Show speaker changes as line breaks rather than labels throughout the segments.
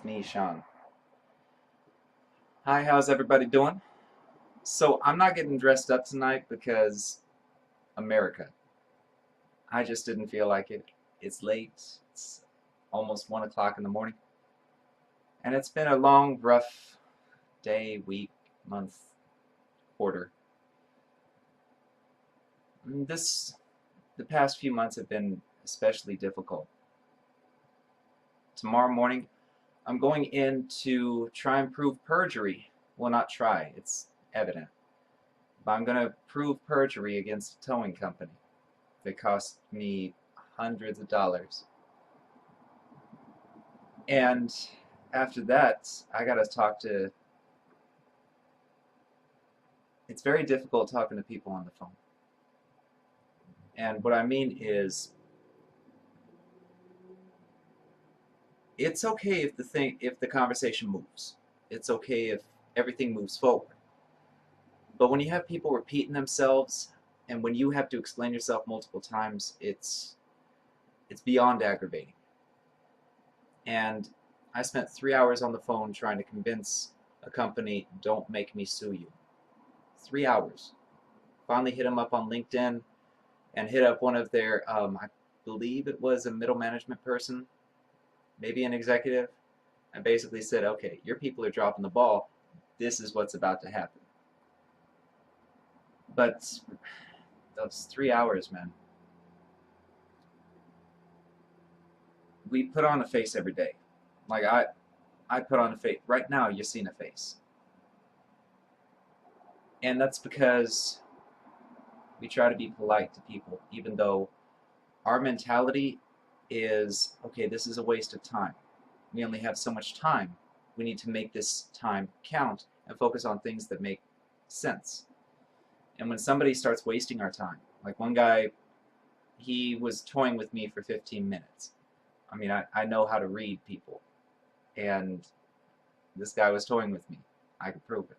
It's me, Sean. Hi, how's everybody doing? So, I'm not getting dressed up tonight because America. I just didn't feel like it. It's late. It's almost 1 o'clock in the morning. And it's been a long, rough day, week, month, quarter. The past few months have been especially difficult. Tomorrow morning, I'm going in to try and prove perjury. Well, not try, it's evident. But I'm going to prove perjury against a towing company that cost me hundreds of dollars. And after that, I got to talk to. It's very difficult talking to people on the phone. And what I mean is, it's okay if the conversation moves. It's okay if everything moves forward. But when you have people repeating themselves, and when you have to explain yourself multiple times, it's beyond aggravating. And I spent 3 hours on the phone trying to convince a company, don't make me sue you. 3 hours. Finally hit them up on LinkedIn and hit up one of their, I believe it was a middle management person, maybe an executive. I basically said, okay, your people are dropping the ball. This is what's about to happen. But those 3 hours, man. We put on a face every day. Like I put on a face. Right now, you're seeing a face. And that's because we try to be polite to people, even though our mentality is, okay, this is a waste of time. We only have so much time. We need to make this time count and focus on things that make sense. And when somebody starts wasting our time, like one guy, he was toying with me for 15 minutes. I mean, I know how to read people. And this guy was toying with me. I could prove it.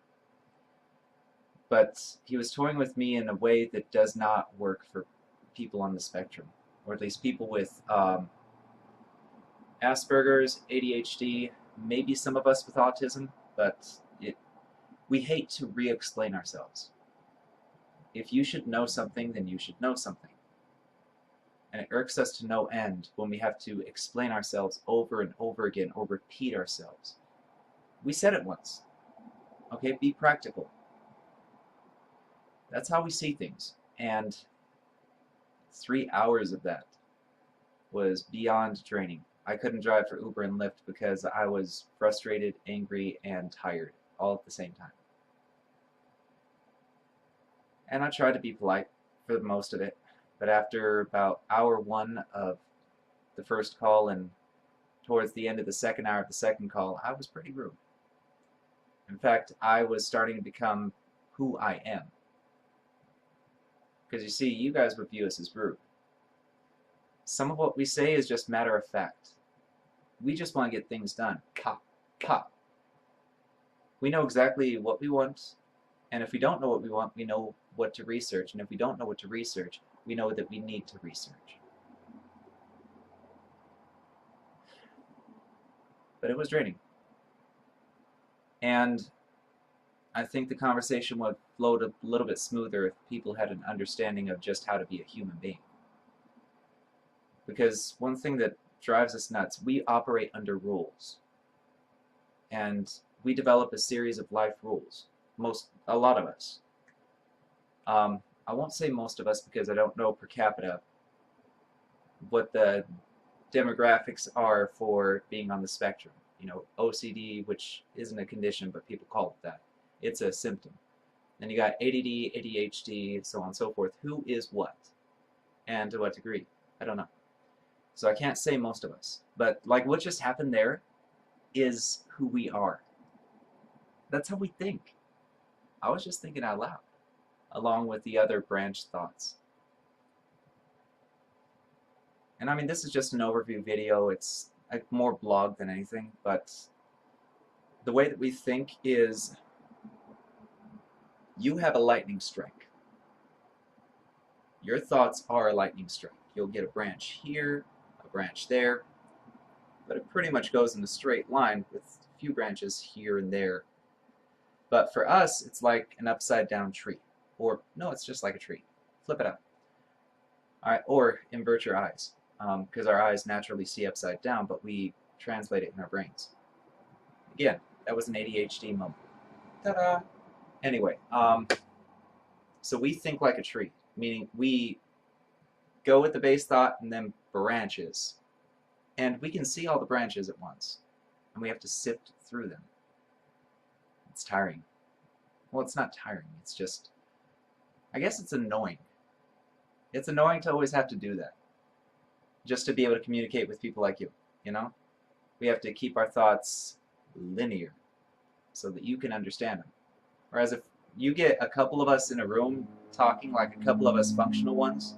But he was toying with me in a way that does not work for people on the spectrum, or at least people with Asperger's, ADHD, maybe some of us with autism, but we hate to re-explain ourselves. If you should know something, then you should know something. And it irks us to no end when we have to explain ourselves over and over again or repeat ourselves. We said it once. Okay, be practical. That's how we see things. And 3 hours of that was beyond draining. I couldn't drive for Uber and Lyft because I was frustrated, angry, and tired all at the same time. And I tried to be polite for most of it, but after about hour one of the first call and towards the end of the second hour of the second call, I was pretty rude. In fact, I was starting to become who I am. Because you see, you guys would view us as rude. Some of what we say is just matter of fact. We just want to get things done. Pop, pop. We know exactly what we want, and if we don't know what we want, we know what to research, and if we don't know what to research, we know that we need to research. But it was draining. And I think the conversation would flow a little bit smoother if people had an understanding of just how to be a human being. Because one thing that drives us nuts, we operate under rules. And we develop a series of life rules. A lot of us. I won't say most of us because I don't know per capita what the demographics are for being on the spectrum. You know, OCD, which isn't a condition, but people call it that. It's a symptom. Then you got ADD, ADHD, so on and so forth. Who is what? And to what degree? I don't know. So I can't say most of us. But like what just happened there is who we are. That's how we think. I was just thinking out loud, along with the other branch thoughts. And I mean, this is just an overview video. It's more blog than anything, but the way that we think is you have a lightning strike. Your thoughts are a lightning strike. You'll get a branch here, a branch there. but it pretty much goes in a straight line with a few branches here and there. But for us, it's like an upside down tree. Or, no, it's just like a tree. Flip it up. All right, or invert your eyes, because our eyes naturally see upside down, but we translate it in our brains. Again, that was an ADHD moment. Ta-da! Anyway, so we think like a tree, meaning we go with the base thought and then branches. And we can see all the branches at once, and we have to sift through them. It's tiring. Well, it's not tiring, it's just, I guess it's annoying. It's annoying to always have to do that, just to be able to communicate with people like you, you know? We have to keep our thoughts linear so that you can understand them. Whereas if you get a couple of us in a room talking, like a couple of us functional ones,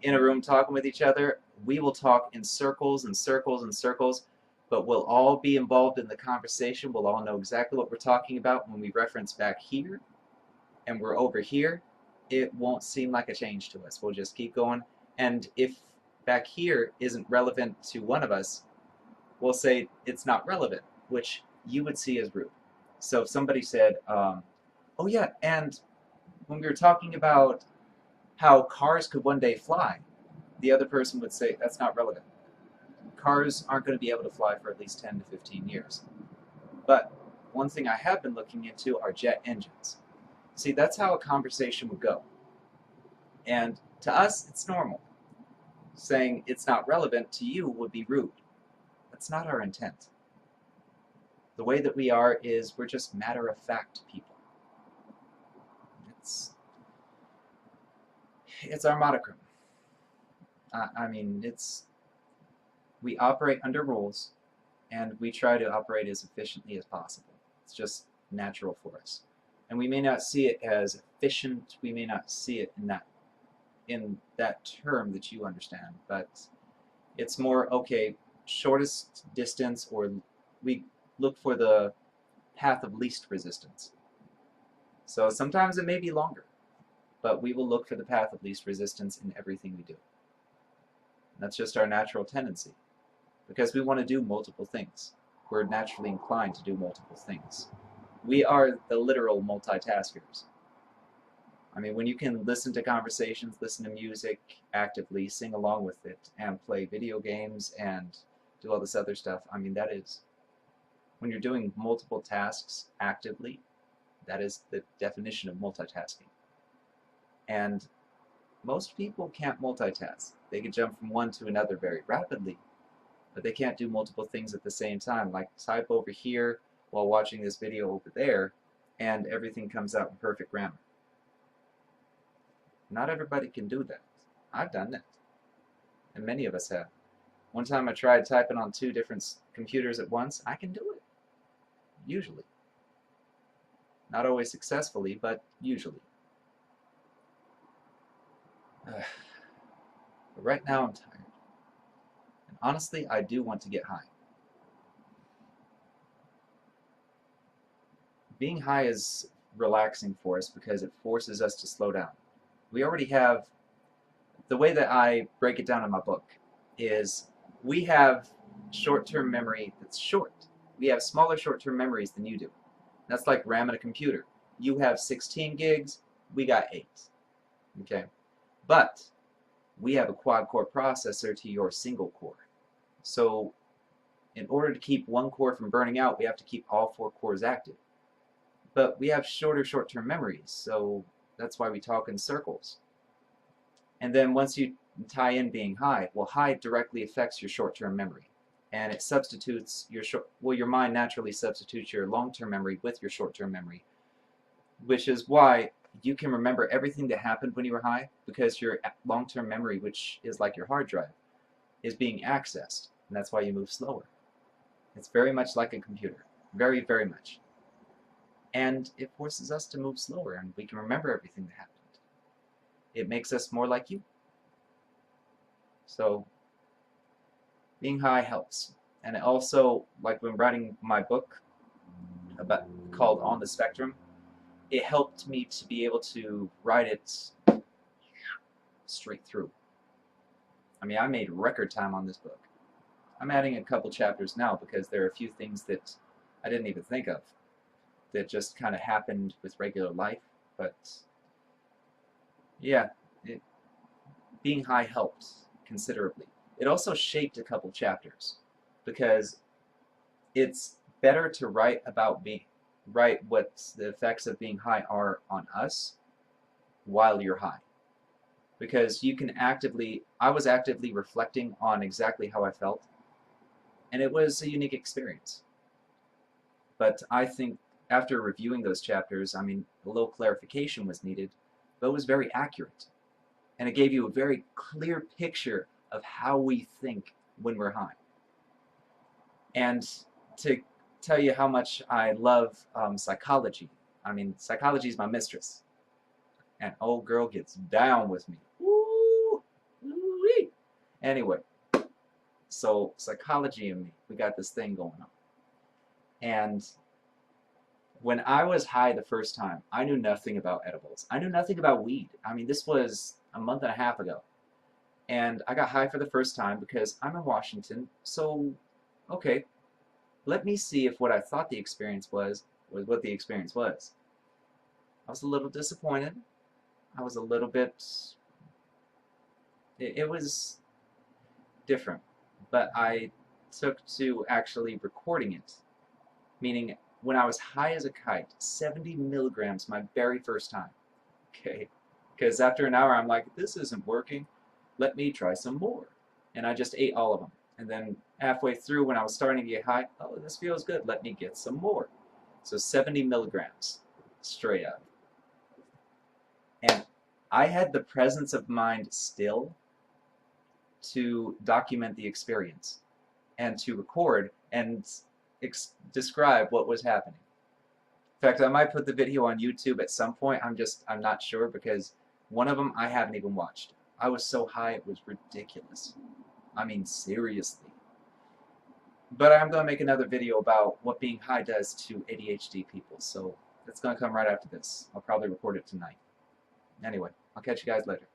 in a room talking with each other, we will talk in circles and circles and circles, but we'll all be involved in the conversation. We'll all know exactly what we're talking about. When we reference back here and we're over here, it won't seem like a change to us. We'll just keep going. And if back here isn't relevant to one of us, we'll say it's not relevant, which you would see as rude. So if somebody said, oh yeah, and when we were talking about how cars could one day fly, the other person would say, that's not relevant. Cars aren't going to be able to fly for at least 10 to 15 years. But one thing I have been looking into are jet engines. See, that's how a conversation would go. And to us, it's normal. Saying it's not relevant to you would be rude. That's not our intent. The way that we are is we're just matter-of-fact people. It's our monochrome. I mean, we operate under rules, and we try to operate as efficiently as possible. It's just natural for us. And we may not see it as efficient, we may not see it in that term that you understand, but it's more, okay, shortest distance, or we look for the path of least resistance. So sometimes it may be longer, but we will look for the path of least resistance in everything we do. And that's just our natural tendency, because we want to do multiple things. We're naturally inclined to do multiple things. We are the literal multitaskers. I mean, when you can listen to conversations, listen to music actively, sing along with it, and play video games and do all this other stuff, I mean, that is, when you're doing multiple tasks actively, that is the definition of multitasking. And most people can't multitask. They can jump from one to another very rapidly, but they can't do multiple things at the same time, like type over here while watching this video over there, and everything comes out in perfect grammar. Not everybody can do that. I've done that, and many of us have. One time I tried typing on 2 different computers at once. I can do it, usually. Not always successfully, but usually. But right now I'm tired. And honestly, I do want to get high. Being high is relaxing for us because it forces us to slow down. We already have, the way that I break it down in my book is we have short-term memory that's short. We have smaller short-term memories than you do. That's like RAM in a computer. You have 16 gigs, we got 8. Okay? But we have a quad-core processor to your single core. So in order to keep one core from burning out, we have to keep all 4 cores active. But we have shorter short-term memories, so that's why we talk in circles. And then once you tie in being high, well, high directly affects your short-term memory. And it substitutes your mind naturally substitutes your long-term memory with your short-term memory, which is why you can remember everything that happened when you were high, because your long-term memory, which is like your hard drive, is being accessed, and that's why you move slower. It's very much like a computer. Very, very much. And it forces us to move slower, and we can remember everything that happened. It makes us more like you. So being high helps. And it also, like when writing my book called On the Spectrum, it helped me to be able to write it straight through. I mean, I made record time on this book. I'm adding a couple chapters now because there are a few things that I didn't even think of that just kind of happened with regular life. But yeah, being high helped considerably. It also shaped a couple chapters because it's better to write what the effects of being high are on us while you're high. Because you can I was actively reflecting on exactly how I felt, and it was a unique experience. But I think after reviewing those chapters, I mean, a little clarification was needed, but it was very accurate. And it gave you a very clear picture of how we think when we're high. And to tell you how much I love psychology, I mean, psychology is my mistress. And old girl gets down with me. Woo! Woo-wee! Anyway, so psychology and me, we got this thing going on. And when I was high the first time, I knew nothing about edibles. I knew nothing about weed. I mean, this was a month and a half ago. And I got high for the first time because I'm in Washington, so, okay, let me see if what I thought the experience was what the experience was. I was a little disappointed. I was a little bit... It was different. But I took to actually recording it. Meaning, when I was high as a kite, 70 milligrams my very first time. Okay? Because after an hour, I'm like, this isn't working. Let me try some more. And I just ate all of them. And then halfway through, when I was starting to get high, oh, this feels good. Let me get some more. So 70 milligrams, straight up. And I had the presence of mind still to document the experience and to record and describe what was happening. In fact, I might put the video on YouTube at some point. I'm not sure because one of them I haven't even watched. I was so high it was ridiculous. I mean, seriously. But I'm going to make another video about what being high does to ADHD people, so it's going to come right after this. I'll probably record it tonight. Anyway, I'll catch you guys later.